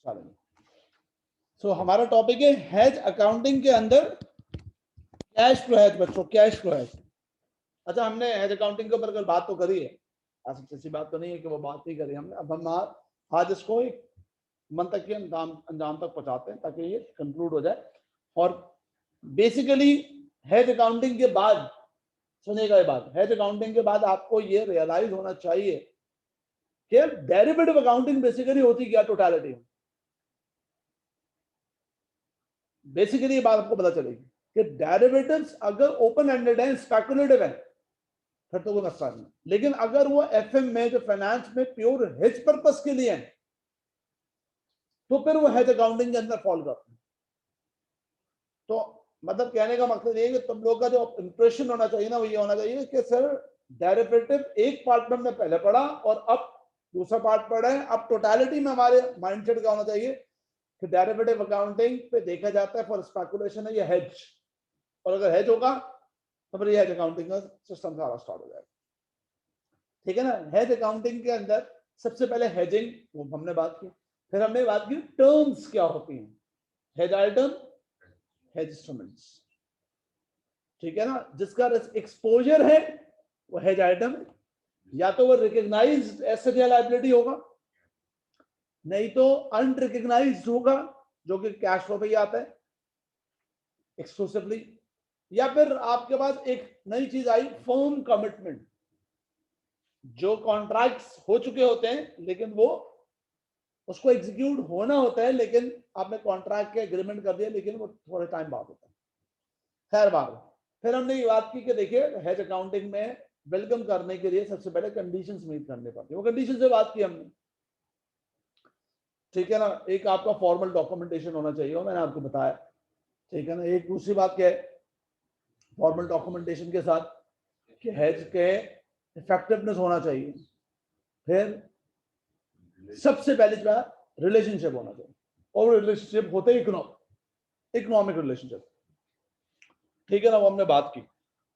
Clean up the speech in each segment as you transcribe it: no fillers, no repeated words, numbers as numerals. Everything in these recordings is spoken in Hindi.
चलेंगे। सो हमारा टॉपिक है हेज अकाउंटिंग के अंदर कैश फ्लो हेज। बच्चों कैश फ्लो हेज, अच्छा हमने हेज अकाउंटिंग के ऊपर कल बात तो करी है, ऐसी ऐसी बात तो नहीं है कि वो बात नहीं करी हमने। अब हम आज इसको एक मंतक के अंजाम तक पहुंचाते हैं ताकि ये कंक्लूड हो जाए। और बेसिकली हेज अकाउंटिंग के बाद, सुनिएगा ये बात, हेज अकाउंटिंग के बाद आपको ये रियलाइज होना चाहिए कि डेरिवेटिव अकाउंटिंग बेसिकली होती क्या टोटलिटी में। बेसिकली ये बात आपको पता चलेगी कि डेरिवेटिव्स अगर ओपन एंडेड है, स्पेकुलेटिव है, फिर तो कोई मसला नहीं। लेकिन अगर वो एफएम में, जो फाइनेंस में प्योर हेज पर्पस के लिए है, तो फिर वो हेज अकाउंटिंग के अंदर फॉल करते हैं। तो मतलब कहने का मकसद ये है कि तुम लोग का जो इंप्रेशन होना चाहिए ना, वो ये होना चाहिए कि सर डेरिवेटिव एक पार्ट में हमने पहले पढ़ा और अब दूसरा पार्ट पढ़ा है। अब टोटलिटी में हमारे माइंडसेट क्या होना चाहिए कि डेरिवेटिव अकाउंटिंग पे देखा जाता है फॉर स्पेकुलेशन है या हेज, और अगर हेज होगा तो फिर ये हेज अकाउंटिंग का सिस्टम सारा स्टार्ट हो जाएगा। ठीक है ना। हेज अकाउंटिंग के अंदर सबसे पहले हेजिंग, वो हमने बात की। फिर हमने बात की टर्म्स क्या होती हैं, हेज आइटम, हेज इंस्ट्रूमेंट्स। ठीक है ना। जिसका एक्सपोजर है वो हेज आइटम है, या तो वो रिकॉग्नाइज्ड एसेट या लायबिलिटी होगा, नहीं तो अनरिकॉग्नाइज्ड होगा जो कि कैश फ्लो पे ही आता है एक्सक्लूसिवली। या फिर आपके पास एक नई चीज आई, फर्म कमिटमेंट, जो कॉन्ट्रैक्ट्स हो चुके होते हैं लेकिन वो उसको एग्जीक्यूट होना होता है, लेकिन आपने कॉन्ट्रैक्ट के एग्रीमेंट कर दिया लेकिन वो थोड़े टाइम बाद होता है। खैर बात, फिर हमने ये बात की कि देखिए हेज अकाउंटिंग में वेलकम करने के लिए सबसे पहले कंडीशंस मीट करने पड़ती है। वो कंडीशन से बात की हमने, ठीक है ना। एक आपका फॉर्मल डॉक्यूमेंटेशन होना चाहिए, वो मैंने आपको बताया, ठीक है ना। एक दूसरी बात क्या है फॉर्मल डॉक्यूमेंटेशन के साथ कि हेज के इफेक्टिवनेस होना चाहिए। फिर सबसे पहली बात रिलेशनशिप होना चाहिए, और रिलेशनशिप होते ही इकोनॉमिक रिलेशनशिप, ठीक है ना, वो हमने बात की।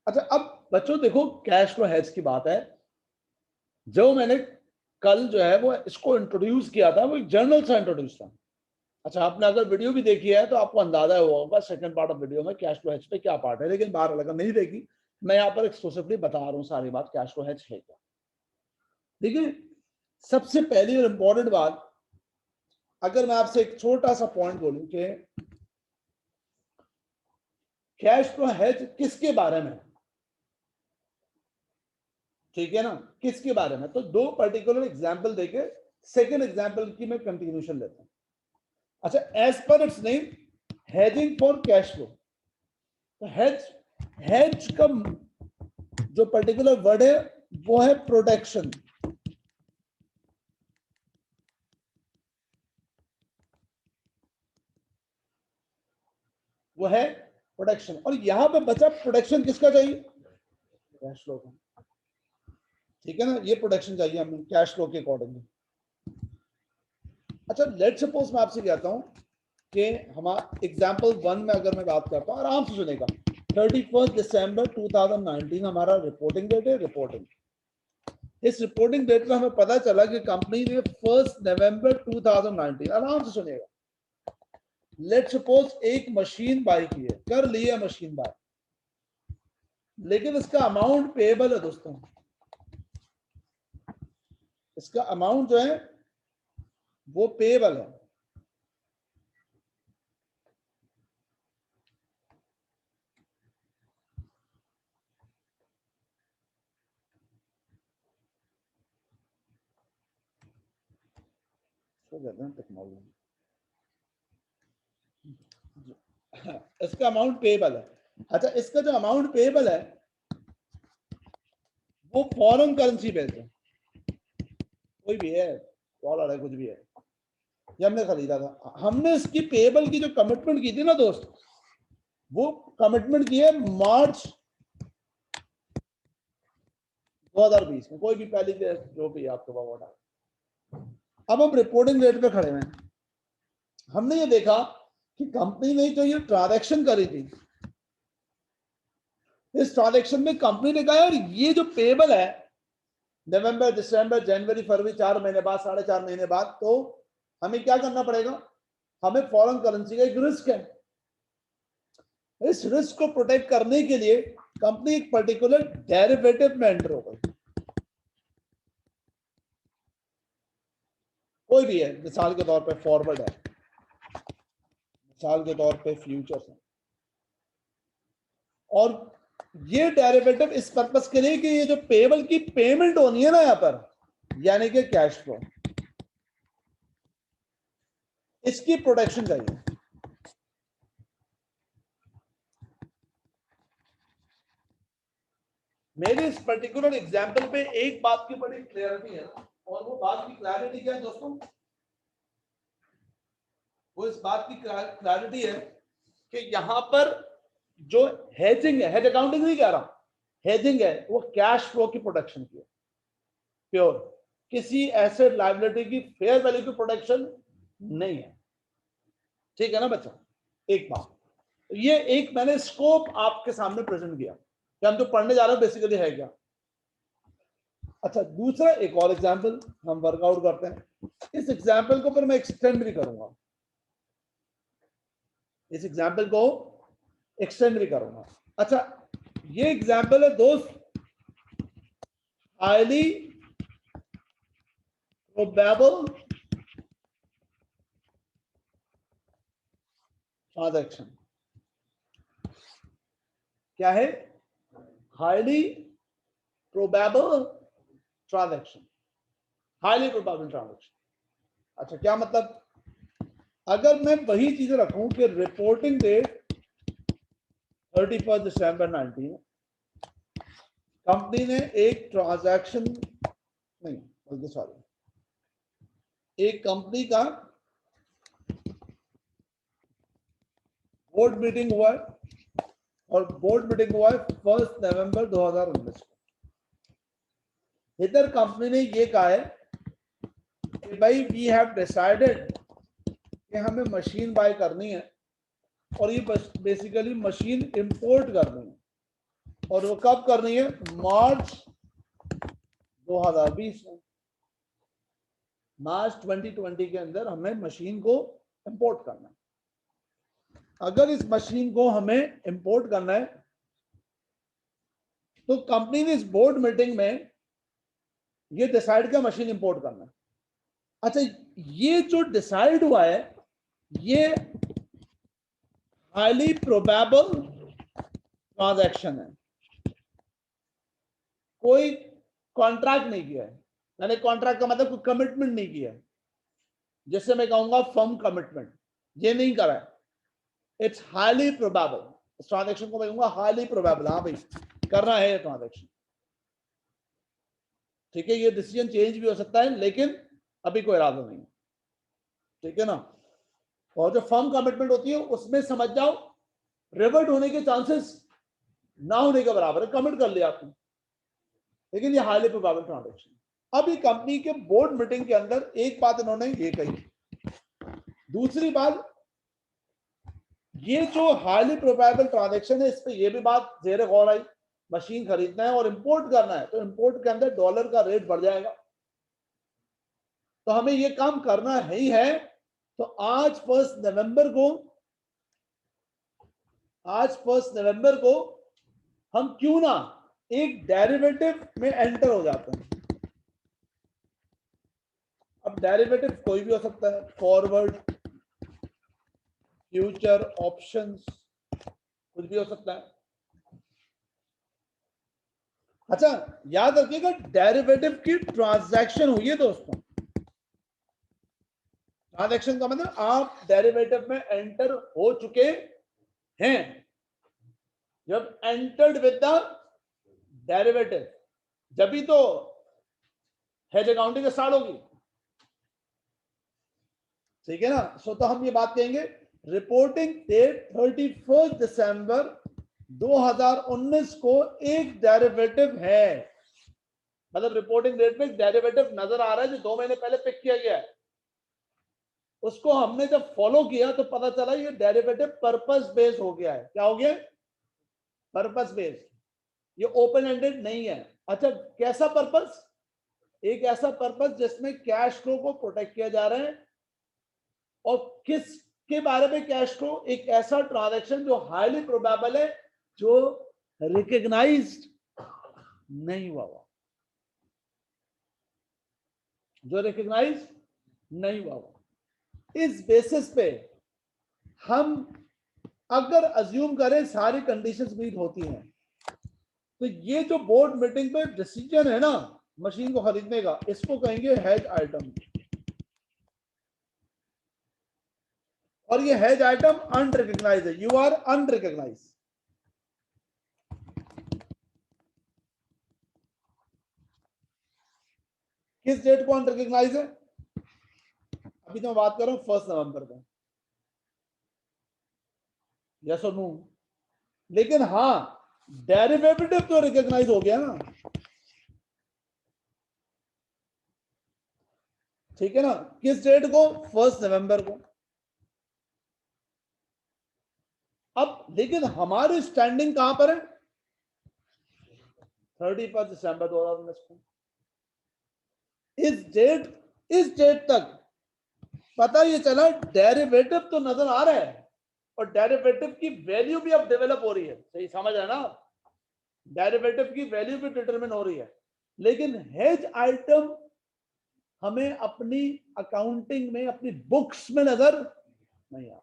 अच्छा अब बच्चों देखो कैश फ्लो हेज की बात है, जो मैंने कल जो है वो इसको इंट्रोड्यूस किया था, वो एक जर्नल से इंट्रोड्यूस था। अच्छा आपने अगर वीडियो भी देखी है तो आपको अंदाजा हुआ होगा सेकंड पार्ट ऑफ वीडियो में कैश फ्लो हेज पे क्या पार्ट है, लेकिन बाहर अगर नहीं देखी, मैं यहाँ पर एक्सक्लूसिवली बता रहा हूँ सारी बात कैश फ्लो हेज है क्या। देखिए सबसे पहली और इंपॉर्टेंट बात, अगर मैं आपसे एक छोटा सा पॉइंट बोलूं कि कैश फ्लो हेज किसके बारे में, ठीक है ना, किसके बारे में, तो दो पर्टिकुलर एग्जांपल देके सेकंड एग्जांपल की मैं कंटिन्यूशन लेता हूं। अच्छा as per its name hedging for cash flow, तो हेज का जो पर्टिकुलर वर्ड है वो है प्रोटेक्शन। वो है प्रोटेक्शन, और यहां पे बचा प्रोटेक्शन किसका चाहिए, कैश फ्लो का, ठीक है ना। ये प्रोटेक्शन चाहिए हमें कैश फ्लो के अकॉर्डिंगली। अच्छा लेट सपोज मैं आपसे कहता हूं कि हमारा एग्जाम्पल 1 में अगर मैं बात करता हूं, आराम से सुनेगा, 31 दिसंबर 2019 हमारा रिपोर्टिंग डेट है। रिपोर्टिंग, इस रिपोर्टिंग डेट में हमें पता चला कि कंपनी ने 1 नवंबर 2019, आराम से सुनिएगा, लेट सपोज एक मशीन बाय की है, कर ली है मशीन बाय, लेकिन इसका अमाउंट पेएबल है दोस्तों, इसका अमाउंट जो है वो पेएबल है। टेक्नोलॉजी, इसका अमाउंट पेएबल है। अच्छा इसका जो अमाउंट पेएबल है वो फॉरेन करेंसी बेस्ड है, कोई भी है, डॉलर है, कुछ भी है, ये हमने खरीदा था। हमने इसकी पेएबल की जो कमिटमेंट की थी ना दोस्त, वो कमिटमेंट की है मार्च 2020 में, कोई भी पहली जो भी आपको पास। अब हम रिपोर्टिंग डेट पे खड़े हैं, हमने ये देखा कि कंपनी ने जो ये ट्रांजैक्शन करी थी, इस ट्रांजैक्शन में कंपनी ने कहा और ये जो पेएबल है नवंबर दिसंबर जनवरी फरवरी 4 महीने बाद, 4.5 महीने बाद, तो हमें क्या करना पड़ेगा, हमें फॉरेन करेंसी का एक रिस्क है, इस रिस्क को प्रोटेक्ट करने के लिए कंपनी एक पर्टिकुलर डेरिवेटिव में एंटर हो गई, कोई भी है, मिसाल के तौर पे फॉरवर्ड है, मिसाल के तौर पे फ्यूचर्स है, और ये डेरिवेटिव इस पर्पस के लिए कि ये जो पेबल की पेमेंट होनी है ना यहां पर, यानी कि कैश फ्लो, इसकी प्रोटेक्शन चाहिए। मेरे इस पर्टिकुलर एग्जांपल पे एक बात की बड़ी क्लैरिटी है, और वो बात की क्लैरिटी क्या है दोस्तों, वो इस बात की क्लैरिटी है कि यहां पर जो हेजिंग है, हेज अकाउंटिंग नहीं कह रहा, हेजिंग है, वो कैश फ्लो की प्रोटेक्शन की है, प्योर, किसी एसेट लायबिलिटी की फेयर वैल्यू की प्रोटेक्शन नहीं है, ठीक है ना बच्चों। एक बात, ये एक मैंने स्कोप आपके सामने प्रेजेंट किया कि हम जो पढ़ने जा रहे हैं बेसिकली है क्या। अच्छा, दूसरा एक और एग्जांपल हम वर्कआउट करते हैं, इस एग्जांपल को फिर मैं एक्सटेंड भी करूंगा, इस एग्जांपल को एक्सटेंड भी करूंगा। अच्छा, ये एग्जांपल है दोस्त, हाईली प्रोबेबल ट्रांजैक्शन, क्या है, highly probable transaction, highly probable transaction. अच्छा, क्या मतलब, अगर मैं वही चीजें रखूं कि रिपोर्टिंग डेट 31 दिसंबर 19, कंपनी ने एक ट्रांजैक्शन नहीं, बल्कि सॉरी, एक कंपनी का बोर्ड मीटिंग हुआ है, और बोर्ड मीटिंग हुआ है 1 नवंबर 2019 को। इधर कंपनी ने ये कहा है कि भाई वी हैव डिसाइडेड कि हमें मशीन बाय करनी है, और ये बेसिकली मशीन इंपोर्ट करनी है, और वो कब करनी है, मार्च 2020 में, मार्च 2020 के अंदर हमें मशीन को इंपोर्ट करना है। अगर इस मशीन को हमें इंपोर्ट करना है तो कंपनी ने इस बोर्ड मीटिंग में ये डिसाइड किया मशीन इंपोर्ट करना है। अच्छा, ये जो डिसाइड हुआ है ये हाईली प्रोबेबल ट्रांजैक्शन है, कोई कॉन्ट्रैक्ट नहीं किया है, मैंने कॉन्ट्रैक्ट का मतलब कोई कमिटमेंट नहीं किया है, जिससे मैं कहूंगा फर्म कमिटमेंट, ये नहीं करा है, इट्स हाईली प्रोबेबल, इस ट्रांजैक्शन को मैं कहूंगा हाईली प्रोबेबल, हाँ भाई करना है ये ट्रांजैक्शन, ठीक है, ये डिसीजन चेंज भी हो सकता है लेकिन अभी कोई इरादा नहीं, ठीक है ना। और जो फर्म कमिटमेंट होती है उसमें समझ जाओ रिवर्ट होने के चांसेस ना होने के बराबर है, कमिट कर लिया आपने, लेकिन ये हाईली प्रोबेबल ट्रांजैक्शन। अब ये कंपनी के बोर्ड मीटिंग के अंदर एक बात इन्होंने ये कही, दूसरी बात, ये जो हाईली प्रोबेबल ट्रांजैक्शन है इस पे ये भी बात जेर गौर आई, मशीन खरीदना है और इंपोर्ट करना है तो इंपोर्ट के अंदर डॉलर का रेट बढ़ जाएगा, तो हमें ये काम करना ही है। तो आज 1 नवंबर को हम क्यों ना एक डेरिवेटिव में एंटर हो जाते हैं। अब डेरिवेटिव कोई भी हो सकता है, फॉरवर्ड, फ्यूचर, ऑप्शंस, कुछ भी हो सकता है। अच्छा, याद रखिएगा डेरिवेटिव की ट्रांजैक्शन हुई है दोस्तों, ट्रांजैक्शन का मतलब आप डेरिवेटिव में एंटर हो चुके हैं, जब एंटर्ड विद द डेरिवेटिव जब भी तो हेज अकाउंटिंग स्टार्ट होगी, ठीक है ना। सो तो हम ये बात कहेंगे रिपोर्टिंग डेट 31 दिसंबर 2019 को एक डेरिवेटिव है, मतलब रिपोर्टिंग डेट में एक डेरिवेटिव नजर आ रहा है जो 2 महीने पहले पिक किया गया है, उसको हमने जब फॉलो किया तो पता चला ये डेरिवेटिव पर्पस बेस्ड हो गया है। क्या हो गया, पर्पस बेस्ड, ये ओपन एंडेड नहीं है। अच्छा, कैसा पर्पस, एक ऐसा पर्पस जिसमें कैश फ्लो को प्रोटेक्ट किया जा रहा है, और किसके बारे में कैश फ्लो? एक ऐसा ट्रांजैक्शन जो हाईली प्रोबेबल है, जो रिकॉग्नाइज्ड नहीं हुआ, जो रिकॉग्नाइज नहीं हुआ। इस बेसिस पे हम अगर अज्यूम करें सारी कंडीशंस मीट होती हैं, तो ये जो बोर्ड मीटिंग पे डिसीजन है ना मशीन को खरीदने का, इसको कहेंगे हेज आइटम। और ये हेज आइटम अनरिकॉग्नाइज है, यू आर अनरिकॉग्नाइज। किस डेट को अनरिकॉग्नाइज है? अभी तो मैं बात कर रहा हूं 1 नवंबर में, यस और नो? लेकिन हाँ, डेरिवेटिव तो रिकॉग्नाइज हो गया ना, ठीक है ना? किस डेट को? 1 नवंबर को। अब लेकिन हमारी स्टैंडिंग कहां पर है? 31 दिसंबर 2019 को। इस डेट तक पता ये चला डेरिवेटिव तो नजर आ रहा है, और डेरिवेटिव की वैल्यू भी अब डेवलप हो रही है। सही समझ रहे हैं ना? डेरिवेटिव की वैल्यू भी डिटरमिन हो रही है, लेकिन हेज आइटम हमें अपनी अकाउंटिंग में, अपनी बुक्स में नजर नहीं आ।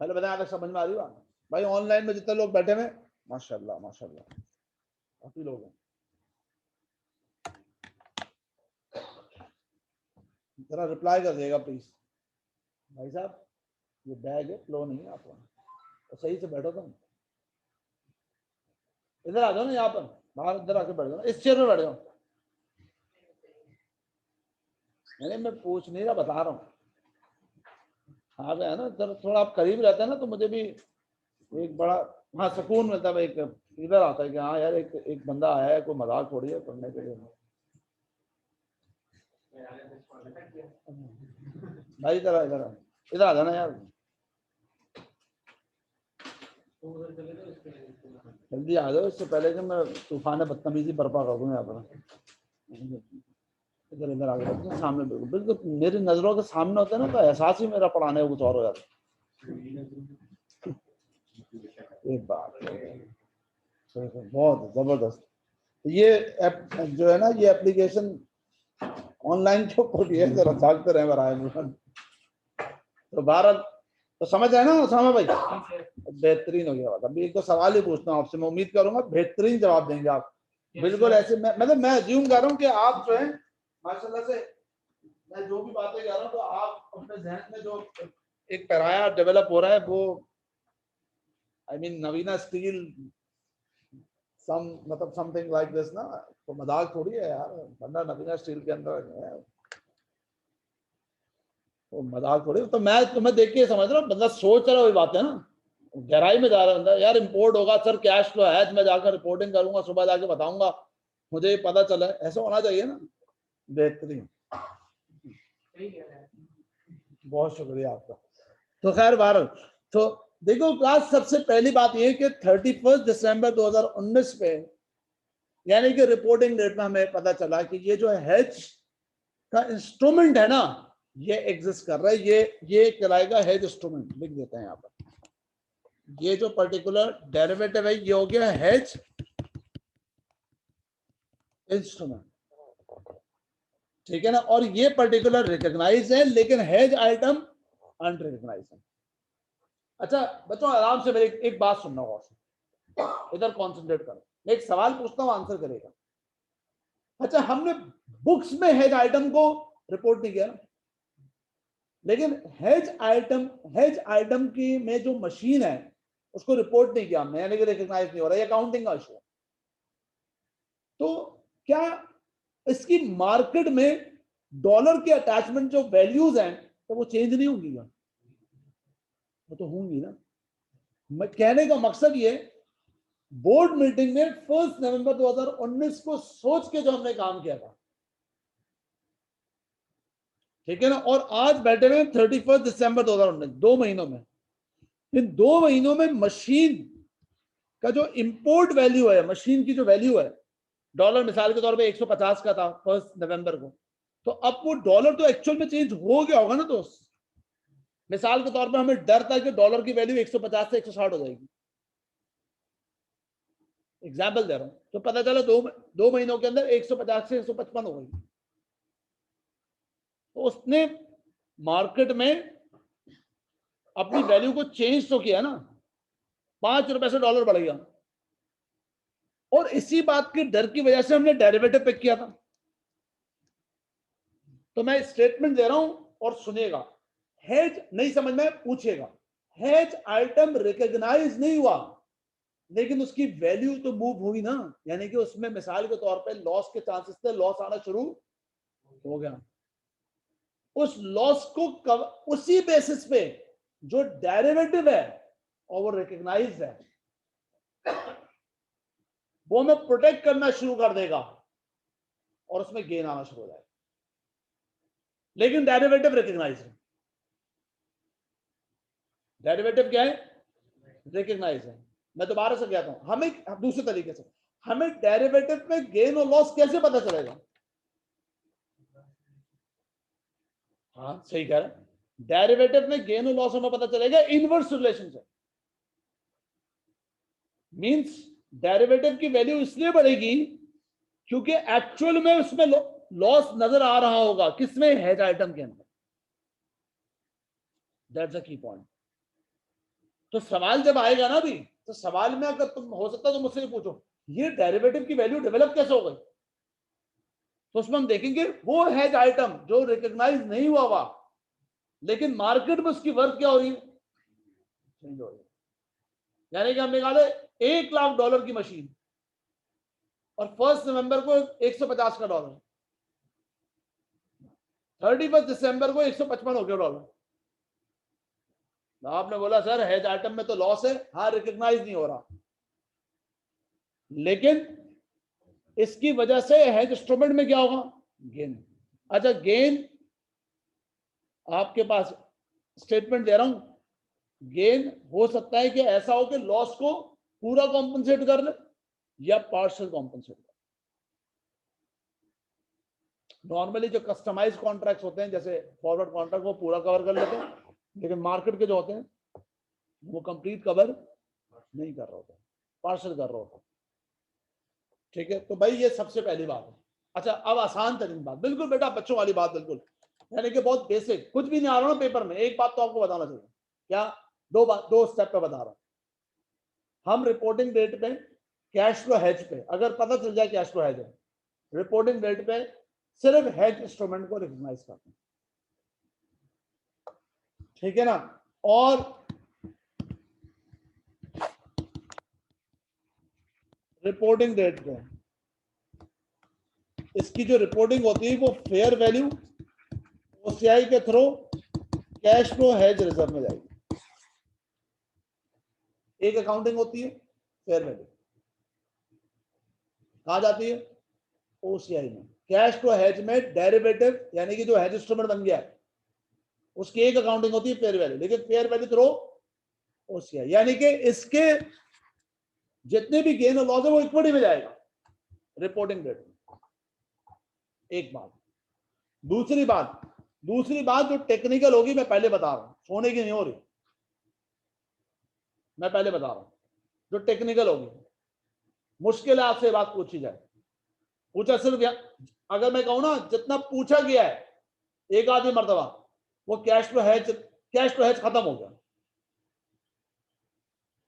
पहले बताया था, समझ में आ रही बात भाई? ऑनलाइन में जितने लोग बैठे हुए, माशाल्लाह माशाल्लाह काफी लोग हैं, जरा रिप्लाई कर देगा प्लीज। भाई साहब ये बैग है, फ्लो नहीं है आपका, तो सही से बैठो तुम। इधर आ जाओ ना, यहाँ पर बाहर इधर आके बैठ जाओ, इस चेयर में बैठ जाओ। नहीं मैं पूछ नहीं रहा, बता रहा हूँ। आ गया ना, जब थोड़ा आप करीब रहते हैं ना, तो मुझे भी एक बड़ा हाँ सुकून मिलता है। एक इधर आता है कि हाँ यार एक बंदा आया है, कोई मजाक थोड़ी है पढ़ने के लिए। भाई इधर इधर आ जाना यार, जल्दी आ जाओ, इससे पहले कि मैं तूफान बदतमीजी बर्पा कर दूं यहाँ पर। इधर इधर आ गए सामने, बिल्कुल बिल्कुल मेरी नजरों के सामने होते हैं ना, तो एहसास ही मेरा पढ़ाने का कुछ और हो जाता है। एक बात बहुत जबरदस्त, ये जो है ना, ये एप्लीकेशन ऑनलाइन के ऊपर भी है, जरा झाँकते रहे बराए। तो भारत तो समझ रहे ना उसामा भाई? बेहतरीन हो गया बात। अभी एक तो सवाल ही पूछता हूँ आपसे, मैं उम्मीद करूंगा बेहतरीन जवाब देंगे आप। बिल्कुल ऐसे मतलब मैं अज्यूम कर रहा हूँ कि आप जो है माशाल्लाह से, मैं जो भी बातें कर रहा हूँ, तो आप अपने जहन में जो एक पैराया डेवलप हो रहा है, वो आई मीन नवीना स्टील मतलब समथिंग लाइक दिस ना, तो मजाक थोड़ी है यार, बंदा नवीना स्टील के अंदर है, तो मजाक थोड़ी। तो मैं तुम्हें देख के समझ रहा हूँ, बंदा सोच रहा है, वही बात है ना, गहराई में जा रहा है यार। इंपोर्ट होगा सर, कैश फ्लो है, मैं जाकर रिपोर्टिंग करूंगा, सुबह जाके बताऊंगा, मुझे पता चला, ऐसा होना चाहिए ना। बेहतरीन, बहुत शुक्रिया आपका। तो खैर बहरहाल, तो देखो क्लास, सबसे पहली बात यह कि 31 दिसंबर 2019 पे, यानी कि रिपोर्टिंग डेट में हमें पता चला कि ये जो हेज का इंस्ट्रूमेंट है ना, ये एग्जिस्ट कर रहा है। ये कहलाएगा हेज इंस्ट्रूमेंट, लिख देते हैं यहाँ पर। ये जो पर्टिकुलर डेरिवेटिव है, ये हो गया हेज इंस्ट्रूमेंट, ठीक है ना? और ये पर्टिकुलर रिकॉग्नाइज है, लेकिन हेज आइटम अनरिकॉग्नाइज है। अच्छा बच्चों, आराम से मेरी एक बात सुनना होगा, इधर कॉन्सेंट्रेट करो। मैं एक सवाल पूछता हूँ, आंसर करेगा। अच्छा, हमने बुक्स में हेज आइटम को रिपोर्ट नहीं किया ना, लेकिन हेज आइटम की में जो मशीन है उसको रिपोर्ट नहीं किया हमने, यानी कि रिकॉग्नाइज नहीं हो रहा, ये अकाउंटिंग का इशू है। तो क्या इसकी मार्केट में डॉलर के अटैचमेंट जो वैल्यूज हैं, तो वो चेंज नहीं होंगी? वो तो होंगी ना। मैं कहने का मकसद ये, बोर्ड मीटिंग में 1 नवंबर 2019 को सोच के जो हमने काम किया था, ठीक है ना, और आज बैठे हुए 31 दिसंबर 2019, 2 महीनों में, इन 2 महीनों में मशीन का जो इंपोर्ट वैल्यू है, मशीन की जो वैल्यू है, डॉलर मिसाल के तौर पे 150 का था 1 नवंबर को, तो अब वो डॉलर तो एक्चुअल में चेंज हो गया होगा ना दोस्त। मिसाल के तौर पर हमें डर था कि डॉलर की वैल्यू 150 से 160 हो जाएगी, एग्जाम्पल दे रहा हूं, तो पता चला दो महीनों के अंदर 150 से 155 हो गई। तो उसने मार्केट में अपनी वैल्यू को चेंज तो किया ना, 5 रुपए से डॉलर बढ़ गया, और इसी बात के डर की वजह से हमने डेरिवेटिव पिक किया था। तो मैं स्टेटमेंट दे रहा हूं और सुनिएगा, हेज नहीं समझ में पूछेगा, हेज आइटम रिकॉग्नाइज नहीं हुआ लेकिन उसकी वैल्यू तो मूव हुई ना, यानी कि उसमें मिसाल के तौर पे लॉस के चांसेस थे, लॉस आना शुरू हो गया। उस लॉस को उसी बेसिस पे जो डेरिवेटिव है और वो रिकॉग्नाइज है, वो हमें प्रोटेक्ट करना शुरू कर देगा और उसमें गेन आना शुरू हो जाएगा, लेकिन डेरिवेटिव रिकॉग्नाइज है। डेरिवेटिव क्या है? रिकॉग्नाइज है। मैं दोबारा से कहता हूं, हमें दूसरे तरीके से, हमें डेरिवेटिव में गेन और लॉस कैसे पता चलेगा? हाँ सही कह रहे हैं, डेरिवेटिव में गेन और लॉस हमें पता चलेगा इनवर्स रिलेशन से। मींस डेरिवेटिव की वैल्यू इसलिए बढ़ेगी क्योंकि एक्चुअल में उसमें लॉस नजर आ रहा होगा, किसमें? हेज आइटम के अंदर। दैट्स अ की पॉइंट। तो सवाल जब आएगा ना भी, तो सवाल में अगर तुम हो सकता है तो मुझसे पूछो ये डेरिवेटिव की वैल्यू डेवलप कैसे हो गई, तो उसमें हम देखेंगे वो हेज आइटम जो रिकॉग्नाइज नहीं हुआ लेकिन मार्केट में उसकी वर्थ क्या हो रही है? चेंज हो रही है। यानी कि हम निकाले $1,00,000 की मशीन और 1 नवंबर को 150 का डॉलर, 31 दिसंबर को 155 हो गया डॉलर। आपने बोला सर हेज आइटम में तो लॉस है, हाँ रिकॉग्नाइज नहीं हो रहा, लेकिन इसकी वजह से हेज इंस्ट्रूमेंट में क्या होगा? गेन। अच्छा गेन, आपके पास स्टेटमेंट दे रहा हूं, गेन हो सकता है कि ऐसा हो कि लॉस को पूरा कॉम्पनसेट कर ले या पार्शियल कॉम्पनसेट कर। नॉर्मली जो कस्टमाइज कॉन्ट्रैक्ट्स होते हैं जैसे फॉरवर्ड कॉन्ट्रैक्ट, वो पूरा कवर कर लेते हैं, लेकिन मार्केट के जो होते हैं वो कंप्लीट कवर नहीं कर रहे होते, पार्शियल कर रहे होते। ठीक है, तो भाई ये सबसे पहली बात है। अच्छा अब आसान तरीन बात, बिल्कुल बेटा बच्चों वाली बात, बिल्कुल यानी कि बहुत बेसिक, कुछ भी नहीं आ रहा ना पेपर में, एक बात तो आपको बताना चाहिए। क्या? दो स्टेप पे बता रहा हूं। हम रिपोर्टिंग डेट पे कैश फ्लो हेज पे, अगर पता चल जाए कैश फ्लो हेज है, रिपोर्टिंग डेट पे सिर्फ हेज इंस्ट्रूमेंट को रिकॉग्नाइज करते हैं, ठीक है ना। और रिपोर्टिंग डेट पे इसकी जो रिपोर्टिंग होती है वो फेयर वैल्यू ओसीआई के through cash flow hedge reserve में जाएगी। एक अकाउंटिंग होती है फेयर वैल्यू, कहां जाती है? ओसीआई में। कैश फ्लो हेज में डेरिवेटिव यानी कि जो हेज इंस्ट्रूमेंट बन गया है उसकी एक अकाउंटिंग होती है फेयर वैल्यू, लेकिन फेयर वैल्यू थ्रू ओसीआई, यानी कि इसके जितने भी गेन और लॉस है वो इक्विटी में जाएगा रिपोर्टिंग डेट में। एक बात। दूसरी बात जो टेक्निकल होगी, मैं पहले बता रहा हूं, सोने की नहीं हो रही, मैं पहले बता रहा हूं जो टेक्निकल होगी। मुश्किल है आपसे बात पूछी जाए, पूछा सिर्फ अगर मैं कहूं ना जितना पूछा गया है एक आधी मर्तबा, वो कैश फ्लो हेज खत्म हो गया,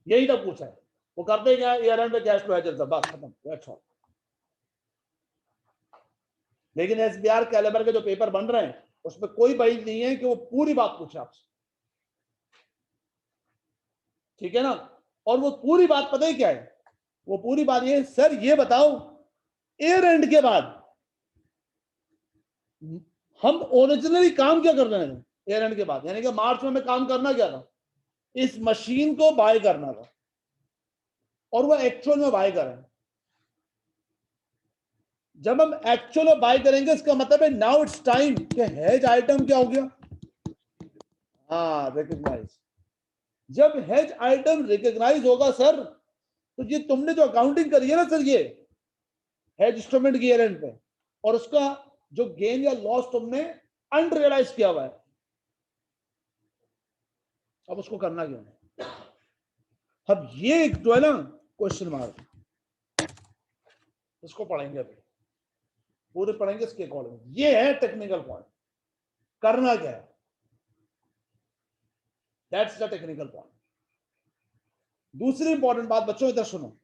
यही तक पूछा है। वो करते क्या ईयर एंड पे कैश फ्लो हेज बस खत्म, अच्छा। लेकिन एसबीआर कैलिबर के जो पेपर बन रहे हैं उसमें कोई बात नहीं है कि वो पूरी बात पूछे आपसे, ठीक है ना। और वो पूरी बात पता है क्या है? वो पूरी बात ये, सर ये बताओ ईयर एंड के बाद हम ओरिजिनली काम क्या कर रहे हैं ईयर एंड के बाद, यानी कि मार्च में हमें काम करना क्या था? इस मशीन को बाय करना था, और वो एक्चुअल में बाय कर रहे हैं। जब हम एक्चुअल में बाय करेंगे इसका मतलब है नाउ इट्स टाइम कि हेज आइटम क्या हो गया? हाँ रिकॉग्नाइज। जब हेज आइटम रिकॉग्नाइज होगा सर, तो ये तुमने जो अकाउंटिंग करी है ना सर, ये हेज इंस्ट्रूमेंट की ईयर एंड पे, और उसका जो गेन या लॉस तुमने अनरियलाइज किया हुआ है, अब उसको करना क्यों है? अब ये जो है ना क्वेश्चन मार्क, इसको पढ़ेंगे अभी, पूरे पढ़ेंगे इसके अकॉर्डिंग। ये है टेक्निकल पॉइंट, करना क्या है, दैट्स द टेक्निकल पॉइंट। दूसरी इंपॉर्टेंट बात बच्चों इधर सुनो,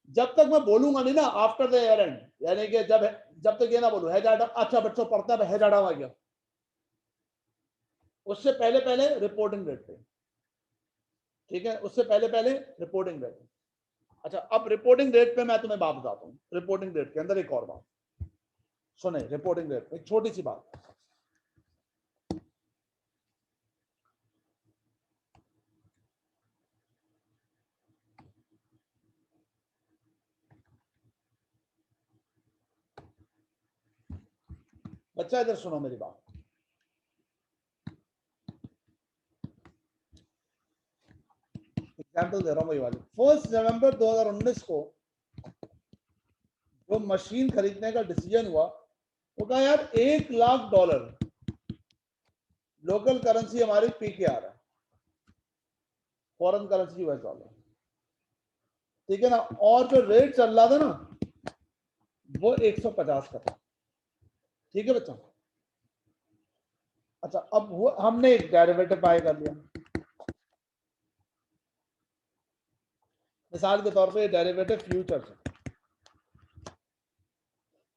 जब तक मैं बोलूंगा नहीं ना आफ्टर द ईयर एंड, यानी कि जब तक ये ना बोलूं हेज आइटम, अच्छा बच्चों पढ़ता है हेज आइटम आ गया, उससे पहले पहले रिपोर्टिंग डेट पे, ठीक है, उससे पहले पहले रिपोर्टिंग डेट। अच्छा अब रिपोर्टिंग डेट पे मैं तुम्हें बात बताता हूँ, रिपोर्टिंग डेट के अंदर एक और बात सुने, रिपोर्टिंग डेट पे एक छोटी सी बात। बच्चा इधर सुनो मेरी बात, एग्जाम्पल दे रहा हूं वही वाली। 1 नवंबर 2019 को जो मशीन खरीदने का डिसीजन हुआ, वो कहा यार $1,00,000 लोकल करेंसी हमारी पी के आ रहा है, फॉरेन करेंसी यूएस डॉलर, ठीक है ना, और जो रेट चल रहा था ना वो 150 का था, ठीक है बच्चा। अच्छा अब वो हमने एक डेरिवेटिव बाय कर लिया, मिसाल के तौर पे डेरिवेटिव फ्यूचर्स है।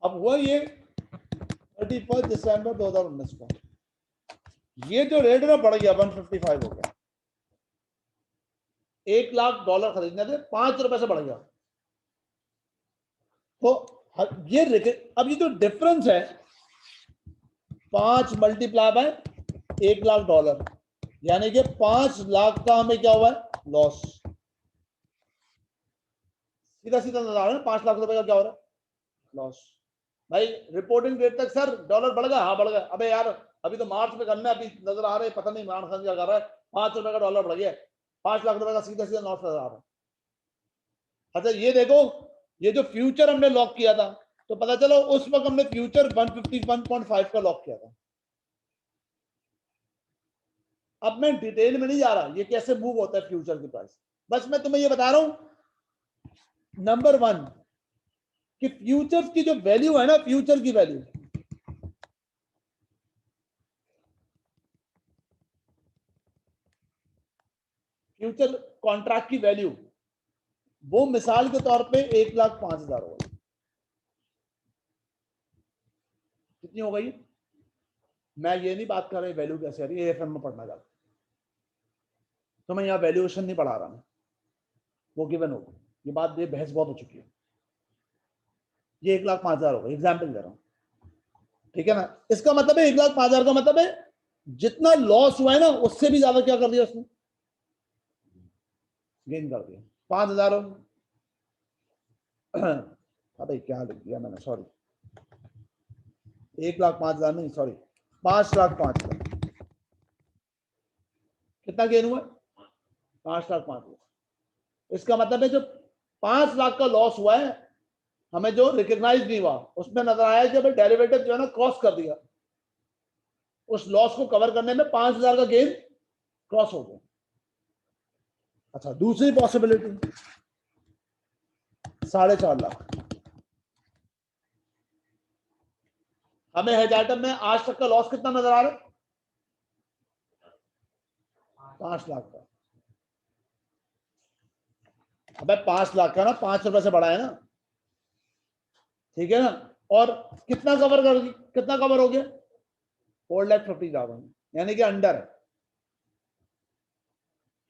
अब हुआ ये 31 दिसंबर 2019 को ये जो रेट है ना बढ़ गया, 155 हो गया, $1,00,000 खरीदने थे, ₹5 से बढ़ गया। तो ये अब ये जो डिफरेंस है 5 मल्टीप्लाई बाय $1,00,000, यानी कि 5 लाख का हमें क्या हुआ है लॉस, सीधा सीधा नजर आ रहा है 5 लाख रुपए का क्या हो रहा है लॉस। भाई रिपोर्टिंग डेट तक सर डॉलर बढ़ गया, हाँ बढ़ गया, अबे यार अभी तो मार्च में करना है, अभी नजर आ रहा है पता नहीं इमरान खान क्या कर रहा है, $5 का डॉलर बढ़ गया, 5 लाख रुपए का सीधा सीधा लॉस नजर आ रहा है। अच्छा ये देखो, ये जो फ्यूचर हमने लॉक किया था, तो पता चलो उस वक्त हमने फ्यूचर 151.5 का लॉक किया था। अब मैं डिटेल में नहीं जा रहा ये कैसे मूव होता है फ्यूचर की प्राइस, बस मैं तुम्हें ये बता रहा हूं नंबर 1 कि फ्यूचर्स की जो वैल्यू है ना, फ्यूचर की वैल्यू, फ्यूचर कॉन्ट्रैक्ट की वैल्यू वो मिसाल के तौर पे 1,05,000 हो गई, कितनी हो गई? मैं ये नहीं बात कर रहा वैल्यू कैसे आ रही है, एएफएम में पढ़ना जाता, तो मैं यहाँ वैल्यूएशन नहीं पढ़ा रहा, वो गिवन होगा, ये बात ये बहस बहुत हो चुकी है, ये 1,05,000 होगा, एग्जाम्पल दे रहा हूँ, ठीक है ना। इसका मतलब है 1,05,000 का मतलब है जितना लॉस हुआ है ना उससे भी ज्यादा क्या कर दिया उसने, गेन कर दिया, 5,000 अरे क्या लिख दिया मैंने, सॉरी, 1,05,000 नहीं, सॉरी 5,05,000, कितना गेन हुआ? 5,05,000। इसका मतलब है जो 5 लाख का लॉस हुआ है हमें जो रिकॉग्नाइज नहीं हुआ, उसमें नजर आया जब डेरिवेटिव जो है ना क्रॉस कर दिया, उस लॉस को कवर करने में 5,000 का गेन क्रॉस हो गया। अच्छा दूसरी पॉसिबिलिटी 4.5 लाख, हमें हेज आइटम में आज तक का लॉस कितना नजर आ रहा है? 5 लाख का। अबे 5 लाख का ना ₹5 से बढ़ा है ना, ठीक है ना, और कितना कवर हो गया? 4,50,000, यानी कि अंडर है,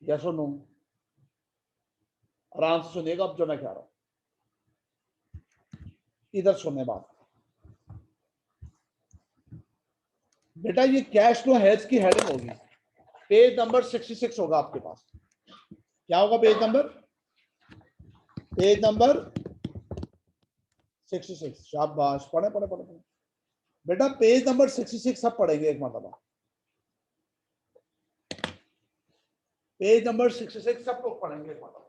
यस और नो? आराम से सुनिएगा अब जो मैं कह रहा हूं, इधर सुनने बात, बेटा ये कैश फ्लो हेज की हेडिंग होगी, पेज नंबर 66 होगा आपके पास, क्या होगा पेज नंबर? पेज नंबर 66, शाबाश, पढ़े पढ़े पढ़े पढ़े बेटा, पेज नंबर 66 सब पढ़ेंगे एक मतलब, पेज नंबर 66 सब लोग पढ़ेंगे एक मतलब।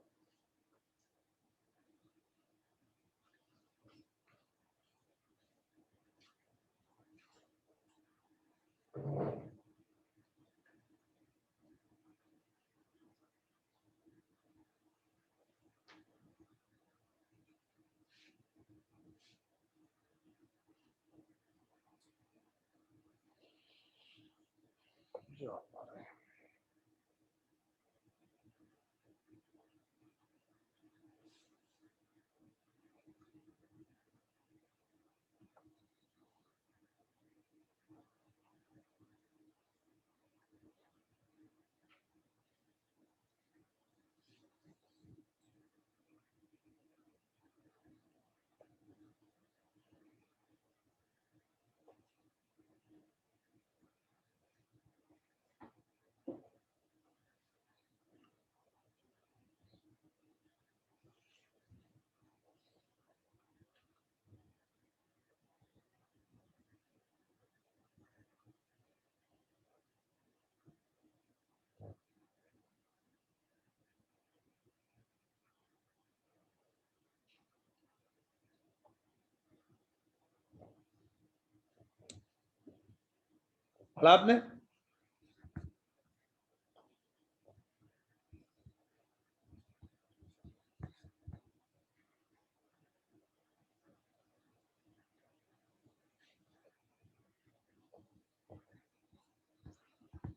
आपने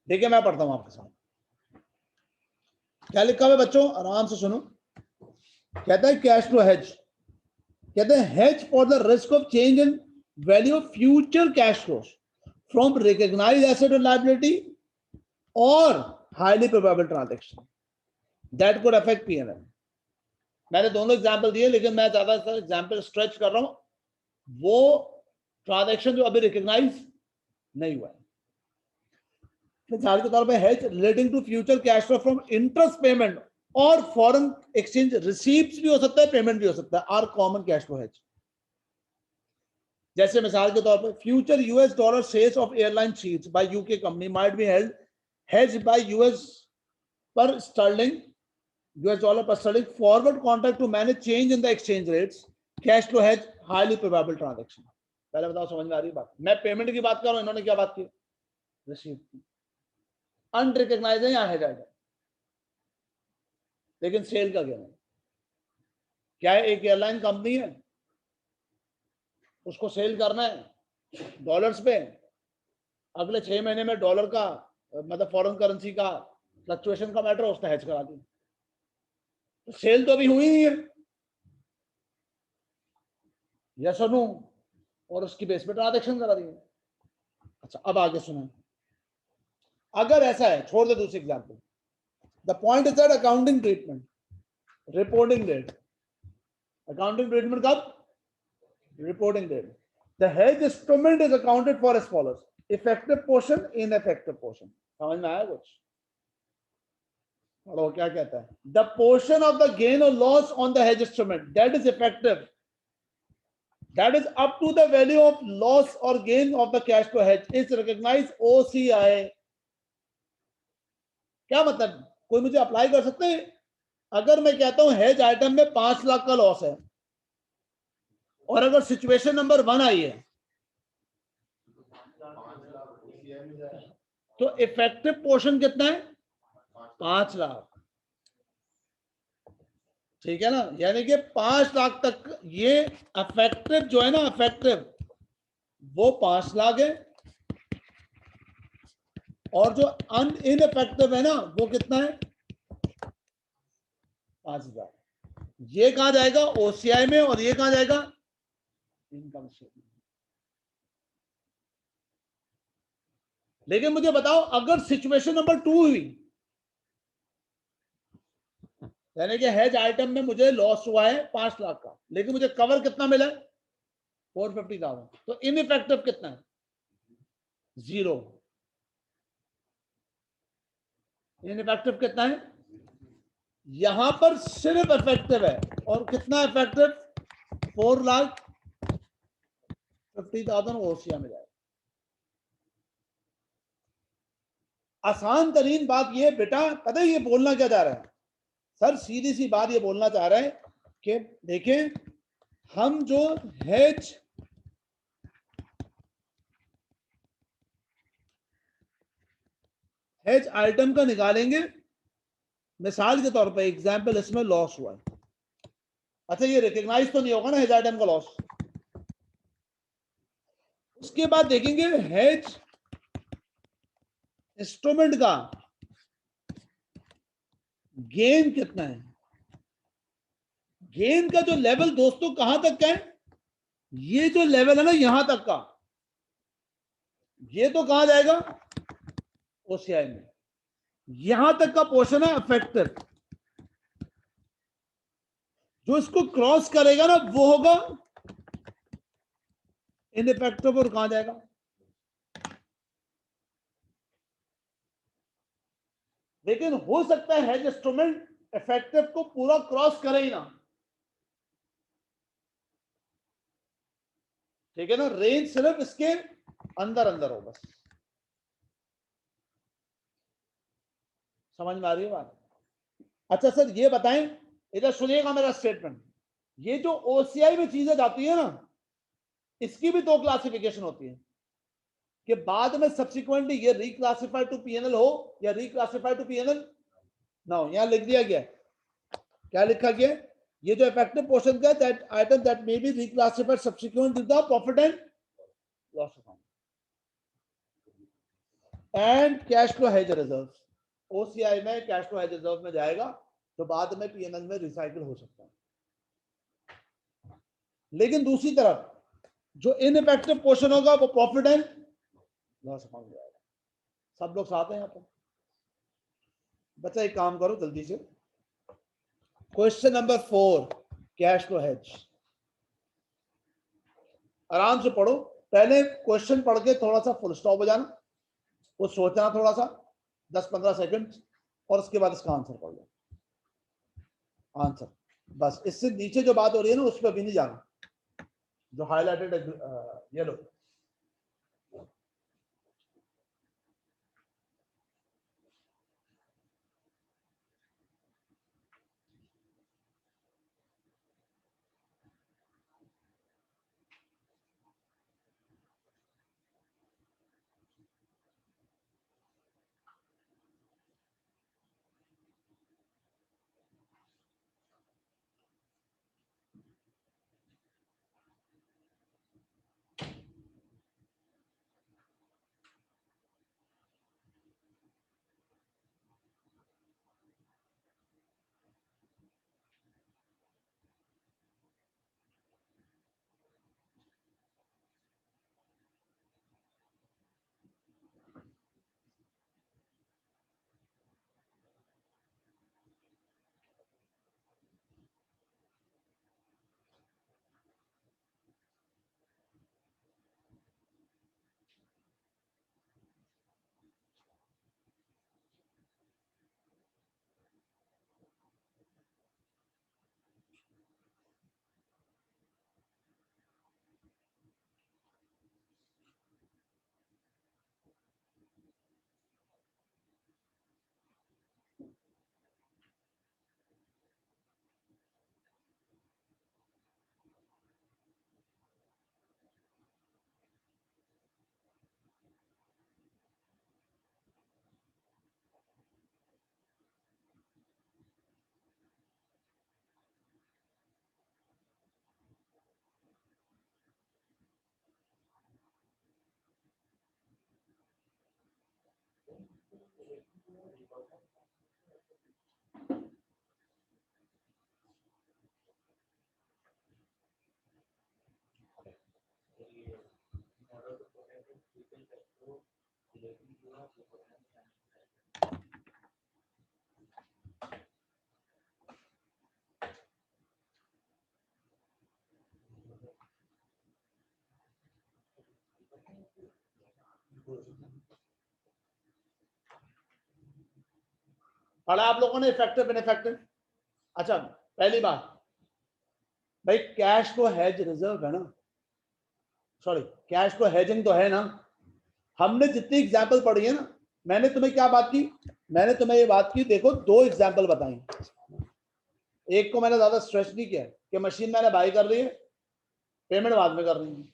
देखिए, मैं पढ़ता हूं आपके साथ। क्या लिखा हुआ है बच्चों, आराम से सुनो। कहता है कैश फ्लो हेज, कहते हैं hedge for the risk of change in value of future cash flows from recognised asset और लायबिलिटी और highly probable transaction that could affect PNL. मैंने दोनों एग्जांपल दिए, लेकिन मैं ज्यादा एग्जांपल स्ट्रेच कर रहा हूं। वो ट्रांजैक्शन जो अभी रिकॉग्नाइज नहीं हुआ है, मिसाल के तौर पे hedge relating to future cash flow from interest payment और फॉरेन एक्सचेंज रिसीप्ट्स भी हो सकता है, पेमेंट भी हो सकता है, are common cash flow hedge. जैसे मिसाल के तौर पर future US dollar sales of airline seats by UK company might be held hedge by US per sterling, US dollar per sterling forward contract to manage change in the exchange rates, cash flow hedge highly probable transaction. पहले बताओ समझ में आ रही बात? मैं पेमेंट की बात कर रहा हूं, इन्होंने क्या बात की? रिसीप्ट की। अनरिकॉग्नाइज्ड है या हेज है, लेकिन सेल का क्या है? क्या है, एक एयरलाइन कंपनी है, उसको सेल करना है डॉलर्स पे, अगले 6 महीने में डॉलर का मतलब फॉरेन करेंसी का फ्लक्चुएशन का मैटर उसने हेज करा दी, तो सेल तो अभी हुई नहीं है, यस और नो, और उसकी बेस पे ट्रांजैक्शन करा दी। अच्छा, अब आगे सुना, अगर ऐसा है, छोड़ दे दूसरी example. The point is that accounting treatment, reporting date, accounting treatment कब? Reporting date. The hedge instrument is accounted for as follows, effective portion, ineffective portion. समझ में आया कुछ? और क्या कहता है? The portion of the gain और loss on the hedge instrument that is effective, that is up to the value of loss or gain of the cash flow hedge is recognized OCI। क्या मतलब? कोई मुझे अप्लाई कर सकते हैं? अगर मैं कहता हूं हेज आइटम में 5 लाख का लॉस है, और अगर सिचुएशन नंबर 1 आई है, तो इफेक्टिव पोर्शन कितना है? 5 लाख। ठीक है ना? यानी कि 5 लाख तक ये इफेक्टिव जो है ना, इफेक्टिव वो 5 लाख है, और जो इनइफेक्टिव है ना, वो कितना है? 5,000। ये कहां जाएगा? ओसीआई में, और ये कहां जाएगा? Income statement. लेकिन मुझे बताओ, अगर सिचुएशन नंबर 2 हुई, यानी कि हेज आइटम में मुझे लॉस हुआ है 5 लाख का, लेकिन मुझे कवर कितना मिला है? 450,000, तो इनइफेक्टिव कितना है? 0। इनइफेक्टिव कितना है? यहां पर सिर्फ इफेक्टिव है, और कितना इफेक्टिव? 4,50,000 ओसिया में जाए। आसान तरीन बात ये बेटा, पता है ये बोलना क्या चाह रहा है सर? सीधी सी बात ये बोलना चाह रहा है कि देखें, हम जो हेज आइटम का निकालेंगे, मिसाल के तौर पे एग्जांपल, इसमें लॉस हुआ है, अच्छा ये रिकॉग्नाइज तो नहीं होगा ना हेज आइटम का लॉस। उसके बाद देखेंगे हेज इंस्ट्रूमेंट का गेन कितना है, गेन का जो लेवल दोस्तों कहां तक का है, ये जो लेवल है ना यहां तक का, ये तो कहां जाएगा ओसीआई में, यहां तक का पोर्शन है अफेक्टिव, जो इसको क्रॉस करेगा ना वो होगा इनइफेक्टिव, और कहां जाएगा, लेकिन हो सकता है हेज इंस्ट्रूमेंट इफेक्टिव को पूरा क्रॉस करे ही ना, ठीक है ना, रेंज सिर्फ इसके अंदर अंदर हो बस, समझ में आ रही है बात। अच्छा सर ये बताएं, इधर सुनिएगा मेरा स्टेटमेंट, ये जो ओसीआई में चीजें जाती है ना, इसकी भी दो क्लासिफिकेशन होती है, कि बाद में सब्सिक्वेंटली ये रिक्लासिफाइड टू पीएनएल हो या रिक्लासिफाइड टू पीएनएल ना हो। यहां लिख दिया गया, क्या लिखा गया, ये जो इफेक्टिव पोर्शन का that item that may be reclassified subsequent to the profit and loss account and cash flow hedge reserve, OCI में कैश फ्लो हेज रिजर्व में जाएगा, तो बाद में पीएनएल में रिसाइकिल हो सकता है। लेकिन दूसरी तरफ जो इनइफेक्टिव पोर्शन होगा वो प्रॉफिट एंड लॉस अकाउंट में जाएगा। सब लोग साथ हैं यहाँ पर? बच्चा एक काम करो जल्दी से, question number 4 cash flow hedge, आराम से पढ़ो, पहले क्वेश्चन पढ़ के थोड़ा सा फुल स्टॉप हो जाना, वो सोचना थोड़ा सा 10-15 सेकंड, और उसके बाद इसका आंसर पढ़ लो, आंसर बस, इससे नीचे जो बात हो रही है ना उस पर भी नहीं जाना, जो हाईलाइटेड ये लो। पढ़ा आप लोगों ने इफेक्टिव इनइफेक्टिव? अच्छा पहली बात भाई, कैश को हेज रिजर्व है ना, सॉरी कैश को हेजिंग तो है ना, हमने जितनी एग्जाम्पल पढ़ी है ना, मैंने तुम्हें क्या बात की, मैंने तुम्हें ये बात की, देखो 2 एग्जाम्पल बताई, एक को मैंने ज्यादा स्ट्रेस नहीं किया कि मशीन मैंने बाई कर रही है, पेमेंट बाद में कर रही है,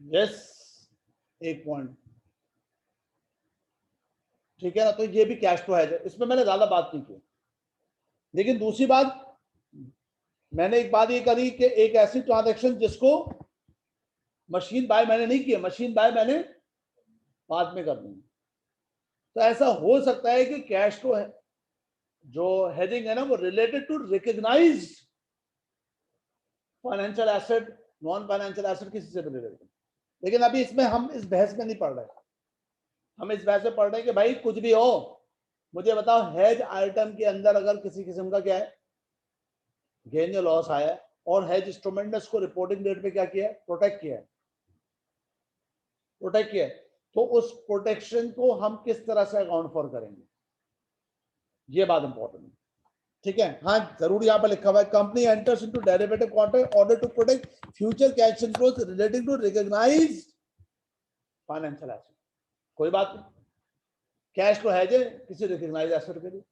यस एक पॉइंट, ठीक है ना, तो ये भी कैश फ्लो है, इसमें मैंने ज्यादा बात नहीं की। लेकिन दूसरी बात, मैंने एक बात ये करी कि एक ऐसी ट्रांजैक्शन जिसको मशीन बाय मैंने नहीं की, मशीन बाय मैंने बाद में कर देंगे। तो ऐसा हो सकता है कि कैश फ्लो है जो हेजिंग है ना वो related to recognised financial asset, non financial asset किसी से रिलेटेड। लेकिन अभी इसमें हम इस बहस में नहीं पढ़ रहे, हम इस बहस में पढ़ रहे हैं कि भाई कुछ भी हो मुझे बताओ हेज आइटम के अंदर अगर किसी किस्म का क्या है गेन या लॉस आया है और हेज इंस्ट्रूमेंट ने उसको रिपोर्टिंग डेट पे क्या किया है, प्रोटेक्ट किया है, प्रोटेक्ट किया है, तो उस प्रोटेक्शन को हम किस तरह से अकाउंट फॉर करेंगे, ये बात इंपॉर्टेंट है। ठीक है, हाँ जरूर यहाँ पर लिखा हुआ है company enters into derivative contract order to protect future cash inflows relating to recognised financial asset. कोई बात नहीं, कैश तो है जे किसी रिकॉग्नाइज्ड एसेट के लिए।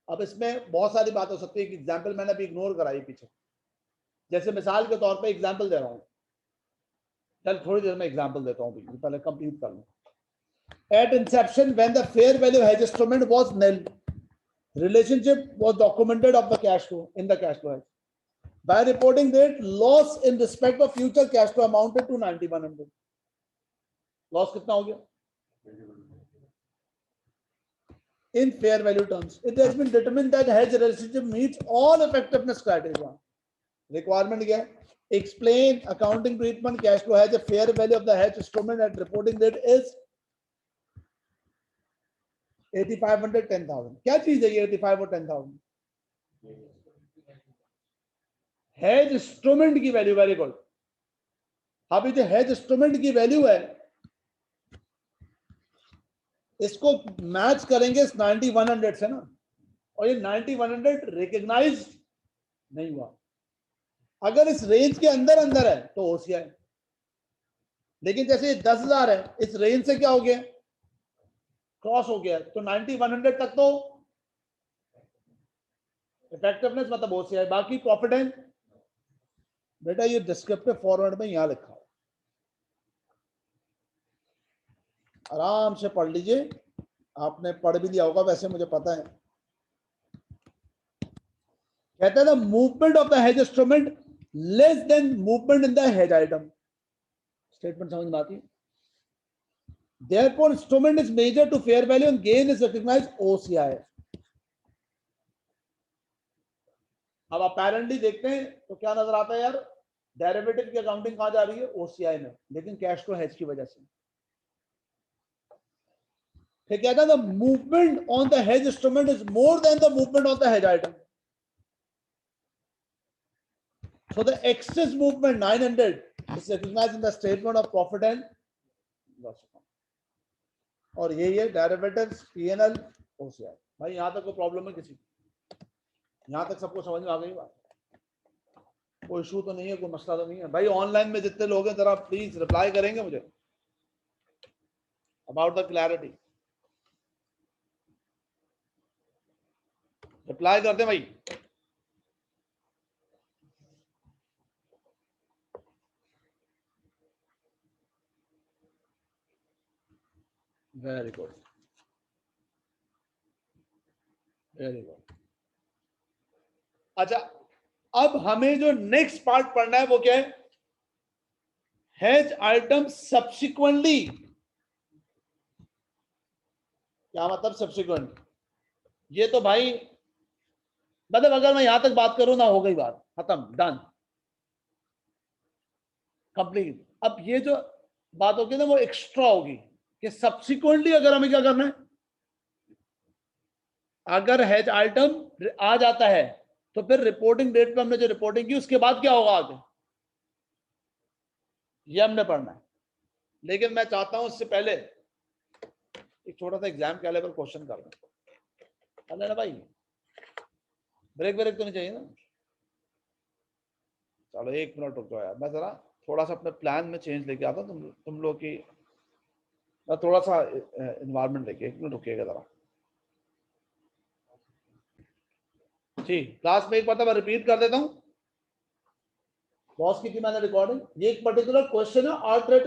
अब इसमें बहुत सारी बात हो सकती है, एग्जाम्पल मैंने अभी इग्नोर कराई पीछे, जैसे मिसाल के तौर पे एग्जाम्पल दे रहा हूँ, चल थोड़ी देर में एग्जाम्पल देता हूँ, पहले कंप्लीट कर लूँ। At inception when the fair value hedge instrument was nil, relationship was documented of the cash flow in the cash flow hedge. By reporting date, loss in respect of future cash flow amounted to 9100. Loss कितना हो गया? In fair value terms, it has been determined that hedge relationship meets all effectiveness criteria. Requirement क्या है? Explain accounting treatment cash flow hedge. The fair value of the hedge instrument at reporting date is 8500 10,000. क्या चीज है ये 85 और 10,000? हेज इंस्ट्रूमेंट की वैल्यू, वेरी गुड। अभी जो हेज इंस्ट्रूमेंट की वैल्यू है इसको मैच करेंगे 9100 से ना, और ये 9100 रिकॉग्नाइज नहीं हुआ। अगर इस रेंज के अंदर अंदर है तो ओसीआई, लेकिन जैसे 10,000 है इस रेंज से क्या हो गया, क्रॉस हो गया, तो 9100 तक तो इफेक्टिवनेस मतलब ओसीआई, बाकी प्रॉफिट एंड, बेटा ये डिस्क्रिप्टिव फॉरवर्ड में यहां लिखा है, आराम से पढ़ लीजिए, आपने पढ़ भी लिया होगा वैसे मुझे पता है। कहता है the movement of the hedge instrument less than movement in the hedge item. Statement समझ में आती है? Therefore, instrument is measured to fair value and gain is recognized OCI. अब apparently देखते हैं तो क्या नजर आता है यार, डेरिवेटिव की अकाउंटिंग कहां जा रही है, OCI में, लेकिन कैश फ्लो हेज की वजह से। फिर कहता है the movement on the hedge instrument is more than the movement on the hedge item. So the excess movement 900 is recognized in the statement of profit and loss account. और यही है डेरिवेटिव्स P&L OCI। भाई यहां तक कोई प्रॉब्लम है किसी, यहां तक सबको समझ में आ गई बात, कोई इशू तो नहीं है, कोई मसला तो नहीं है? भाई ऑनलाइन में जितने लोग हैं जरा प्लीज रिप्लाई करेंगे मुझे अबाउट द क्लैरिटी, रिप्लाई कर दे भाई। Very good, very good. अच्छा, अब हमें जो नेक्स्ट पार्ट पढ़ना है वो क्या है, हेज आइटम सब्सिक्वेंटली। क्या मतलब सब्सिक्वेंट? ये तो भाई मतलब अगर मैं यहां तक बात करूं ना, हो गई बात खत्म, डन, कंप्लीट। अब ये जो बात होगी ना वो एक्स्ट्रा होगी कि सब्सिक्वेंटली अगर हमें क्या करना है, अगर हेज आइटम आ जाता है तो फिर रिपोर्टिंग डेट पे हमने जो रिपोर्टिंग की उसके बाद क्या होगा आगे, ये हमने पढ़ना है। लेकिन मैं चाहता हूं इससे पहले एक छोटा सा एग्जाम के लेवल क्वेश्चन करना है ना भाई, ब्रेक ब्रेक तो नहीं चाहिए ना? चलो 1 मिनट रुक जाओ यार, मैं जरा थोड़ा सा अपने प्लान में चेंज लेके आता हूं, तुम लोग की मैं थोड़ा सा एनवायरनमेंट लेके, 1 मिनट रुकिएगा जरा। ठीक, क्लास में एक बार मैं रिपीट कर देता हूं, बॉस की थी मैंने रिकॉर्डिंग, ये एक पर्टिकुलर क्वेश्चन है, आर्ट रेट